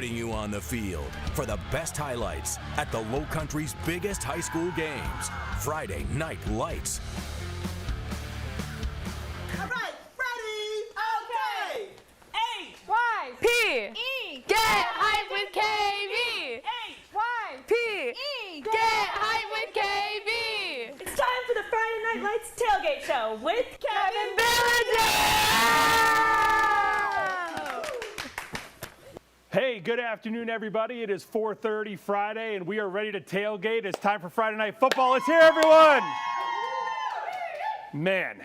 putting you on the field for the best highlights at the Lowcountry's biggest high school games. Friday Night Lights. All right, ready? Okay. H-Y-P-E. Get hype with KB. H-Y-P-E. Get hype with KB. It's time for the Friday Night Lights Tailgate Show with Kevin Hey, good afternoon, everybody. It is 4:30 Friday, and we are ready to tailgate. It's time for Friday Night Football. Let's hear everyone. Man,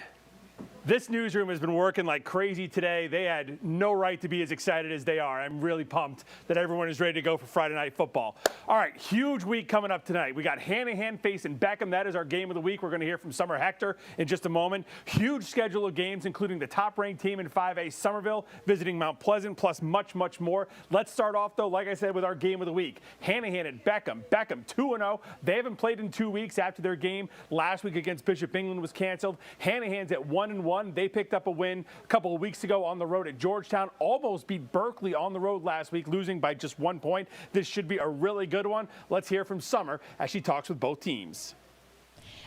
this newsroom has been working like crazy today. They had no right to be as excited as they are. I'm really pumped that everyone is ready to go for Friday Night Football. All right, huge week coming up tonight. We got hand-to-hand facing Beckham. That is our game of the week. We're going to hear from Summer Hector in just a moment. Huge schedule of games, including the top-ranked team in 5A, Somerville, visiting Mount Pleasant, plus much, much more. Let's start off, though, like I said, with our game of the week. Hand-to-hand at Beckham. Beckham 2-0. They haven't played in 2 weeks after their game last week against Bishop England was canceled. Hand-to-hand's at 1-1. They picked up a win a couple of weeks ago on the road at Georgetown. Almost beat Berkeley on the road last week, losing by just 1 point. This should be a really good one. Let's hear from Summer as she talks with both teams.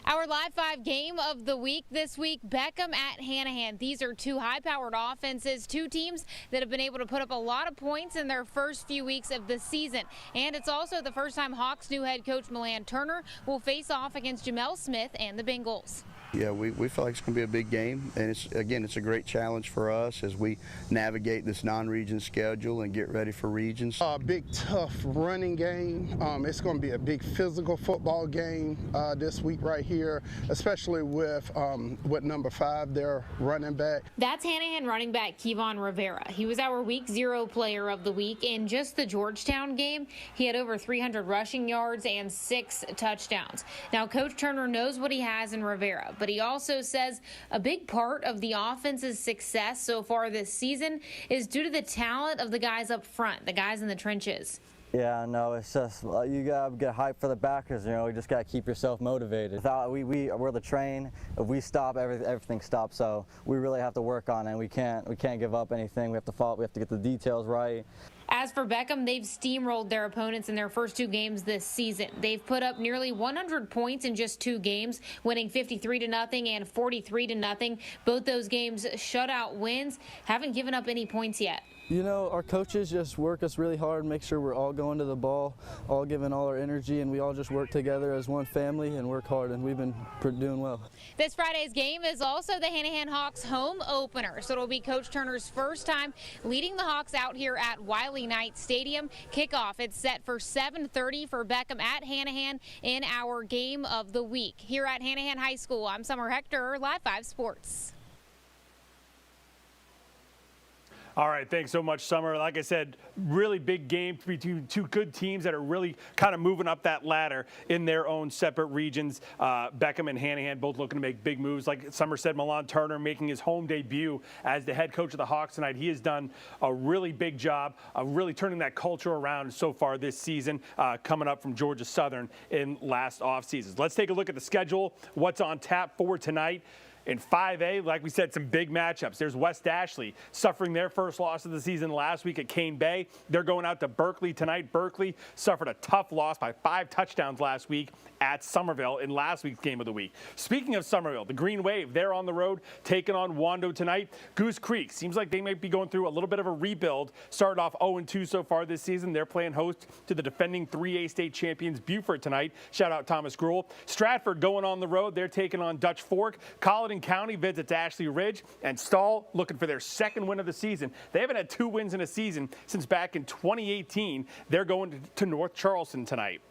Our Live 5 game of the week this week, Beckham at Hanahan. These are two high-powered offenses, two teams that have been able to put up a lot of points in their first few weeks of the season. And it's also the first time Hawks' new head coach Milan Turner will face off against Jamel Smith and the Bengals. Yeah, we feel like it's going to be a big game, and it's a great challenge for us as we navigate this non-region schedule and get ready for regions. A big, tough running game. It's going to be a big physical football game this week right here, especially with number 5, their running back. That's Hanahan running back Kevon Rivera. He was our Week 0 player of the week. In just the Georgetown game, he had over 300 rushing yards and 6 touchdowns. Now, Coach Turner knows what he has in Rivera, but he also says a big part of the offense's success so far this season is due to the talent of the guys up front, the guys in the trenches. Yeah, no, it's just you gotta get hyped for the backers. You know, you just gotta keep yourself motivated. Without we're the train. If we stop, everything stops. So we really have to work on it. We can't give up anything. We have to follow. We have to get the details right. As for Beckham, they've steamrolled their opponents in their first 2 games this season. They've put up nearly 100 points in just 2 games, winning 53-0 and 43-0. Both those games shutout wins. Haven't given up any points yet. You know, our coaches just work us really hard, make sure we're all going to the ball, all giving all our energy, and we all just work together as one family and work hard, and we've been doing well. This Friday's game is also the Hanahan Hawks home opener, so it'll be Coach Turner's first time leading the Hawks out here at Wiley Knight Stadium. Kickoff, it's set for 7:30 for Beckham at Hanahan in our game of the week. Here at Hanahan High School, I'm Summer Hector, Live 5 Sports. All right, thanks so much, Summer. Like I said, really big game between two good teams that are really kind of moving up that ladder in their own separate regions. Beckham and Hanahan both looking to make big moves. Like Summer said, Milan Turner making his home debut as the head coach of the Hawks tonight. He has done a really big job of really turning that culture around so far this season, coming up from Georgia Southern in last offseason. Let's take a look at the schedule, what's on tap for tonight. In 5A, like we said, some big matchups. There's West Ashley suffering their first loss of the season last week at Cane Bay. They're going out to Berkeley tonight. Berkeley suffered a tough loss by 5 touchdowns last week at Somerville in last week's game of the week. Speaking of Somerville, the Green Wave, they're on the road taking on Wando tonight. Goose Creek, seems like they might be going through a little bit of a rebuild. Started off 0-2 so far this season. They're playing host to the defending 3A state champions Buford tonight. Shout out Thomas Gruel. Stratford going on the road. They're taking on Dutch Fork. Colleton County visits Ashley Ridge, and Stahl looking for their second win of the season. They haven't had 2 wins in a season since back in 2018. They're going to North Charleston tonight.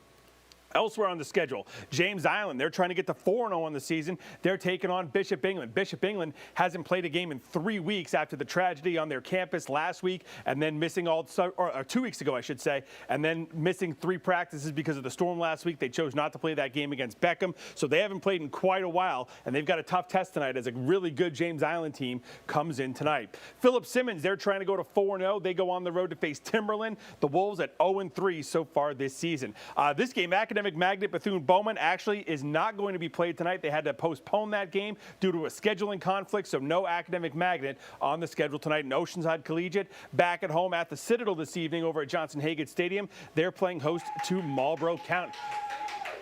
Elsewhere on the schedule, James Island, they're trying to get to 4-0 on the season. They're taking on Bishop England. Bishop England hasn't played a game in 3 weeks after the tragedy on their campus last week, and then missing 2 weeks ago, I should say, and then missing 3 practices because of the storm last week. They chose not to play that game against Beckham, so they haven't played in quite a while, and they've got a tough test tonight as a really good James Island team comes in tonight. Philip Simmons, they're trying to go to 4-0. They go on the road to face Timberland. The Wolves at 0-3 so far this season. This game, Academic Academic Magnet Bethune-Bowman actually is not going to be played tonight. They had to postpone that game due to a scheduling conflict, so no Academic Magnet on the schedule tonight. And Oceanside Collegiate back at home at the Citadel this evening over at Johnson-Hagan Stadium. They're playing host to Marlboro County.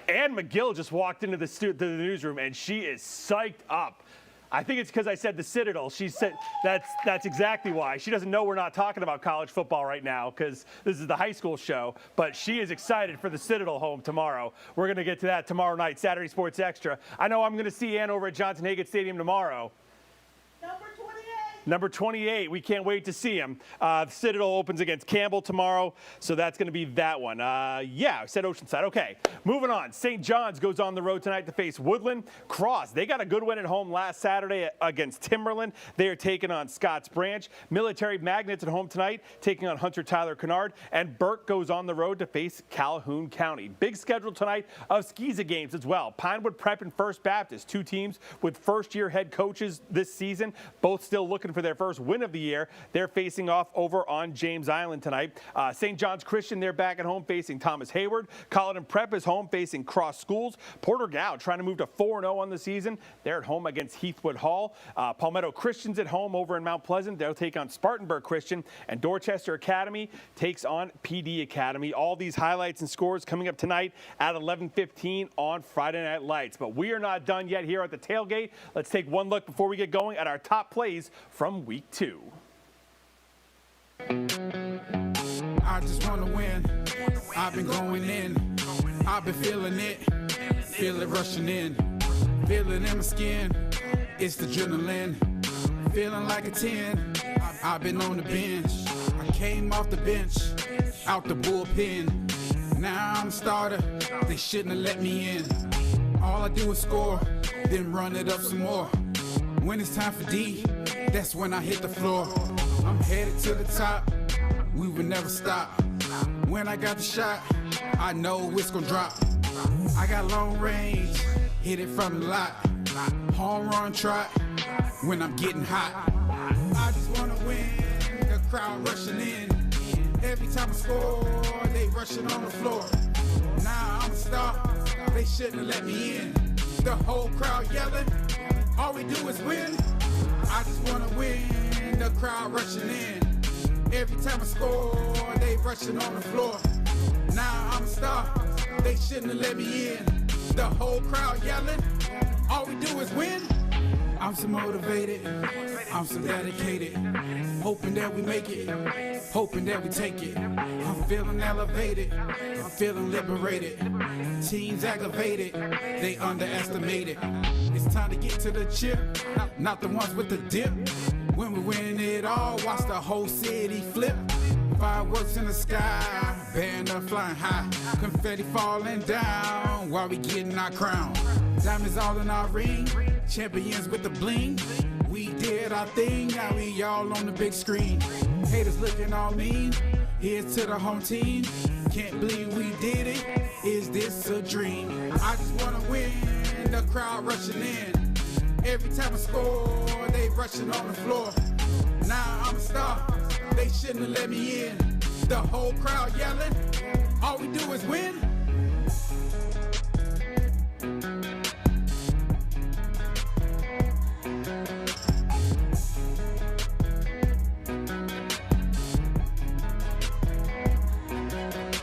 Ann McGill just walked into the newsroom, and she is psyched up. I think it's because I said the Citadel. She said that's exactly why. She doesn't know we're not talking about college football right now because this is the high school show, but she is excited for the Citadel home tomorrow. We're going to get to that tomorrow night, Saturday Sports Extra. I know I'm going to see Ann over at Johnson-Hagan Stadium tomorrow. Number 28, we can't wait to see him. Citadel opens against Campbell tomorrow, so that's going to be that one. Yeah, I said Oceanside. Okay, moving on. St. John's goes on the road tonight to face Woodland. Cross, they got a good win at home last Saturday against Timberland. They are taking on Scotts Branch. Military Magnets at home tonight, taking on Hunter Tyler Kennard. And Burke goes on the road to face Calhoun County. Big schedule tonight of Skeeza games as well. Pinewood Prep and First Baptist, two teams with first-year head coaches this season, both still looking for their first win of the year. They're facing off over on James Island tonight. St. John's Christian, they're back at home facing Thomas Hayward. Colleton Prep is home facing Cross Schools. Porter Gow trying to move to 4-0 on the season. They're at home against Heathwood Hall. Palmetto Christian's at home over in Mount Pleasant. They'll take on Spartanburg Christian. And Dorchester Academy takes on PD Academy. All these highlights and scores coming up tonight at 11:15 on Friday Night Lights. But we are not done yet here at the Tailgate. Let's take one look before we get going at our top plays from Week 2. I just want to win. I've been going in. I've been feeling it. Feel it rushing in. Feel it in my skin. It's the adrenaline. Feeling like a 10. I've been on the bench. I came off the bench. Out the bullpen. Now I'm a starter. They shouldn't have let me in. All I do is score. Then run it up some more. When it's time for D, that's when I hit the floor. I'm headed to the top, we will never stop. When I got the shot, I know it's gonna drop. I got long range, hit it from the lot. Home run trot, when I'm getting hot. I just wanna win, the crowd rushing in. Every time I score, they rushing on the floor. Now I'm a star, they shouldn't have let me in. The whole crowd yelling, all we do is win. I just wanna win, the crowd rushing in. Every time I score, they rushing on the floor. Now I'm a star, they shouldn't have let me in. The whole crowd yelling, all we do is win. I'm so motivated, I'm so dedicated. Hoping that we make it, hoping that we take it. I'm feeling elevated, I'm feeling liberated. Teams aggravated, they underestimated. It's time to get to the chip, not the ones with the dip. When we win it all, watch the whole city flip. Fireworks in the sky, banner flying high. Confetti falling down while we getting our crown. Diamonds all in our ring, champions with the bling. We did our thing, now we all on the big screen. Haters looking all mean, here's to the home team. Can't believe we did it, is this a dream? I just wanna win, the crowd rushing in. Every time I score, they rushing on the floor. Now I'm a star, they shouldn't have let me in. The whole crowd yelling, all we do is win.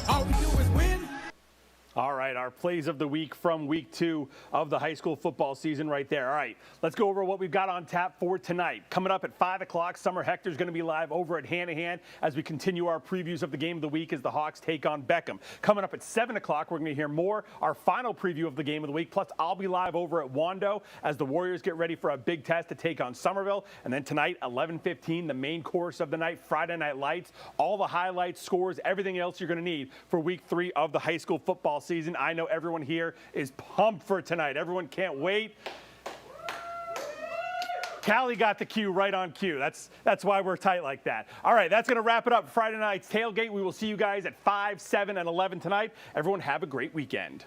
All we do is win. All right, our plays of the week from Week 2 of the high school football season right there. All right, let's go over what we've got on tap for tonight. Coming up at 5 o'clock, Summer Hector's going to be live over at Hanahan as we continue our previews of the game of the week as the Hawks take on Beckham. Coming up at 7 o'clock, we're going to hear more, our final preview of the game of the week. Plus, I'll be live over at Wando as the Warriors get ready for a big test to take on Somerville. And then tonight, 11:15, the main course of the night, Friday Night Lights. All the highlights, scores, everything else you're going to need for Week 3 of the high school football season. I know everyone here is pumped for tonight. Everyone can't wait. Callie got the cue right on cue. That's why we're tight like that. All right, that's going to wrap it up. Friday night's Tailgate. We will see you guys at 5, 7, and 11 tonight. Everyone have a great weekend.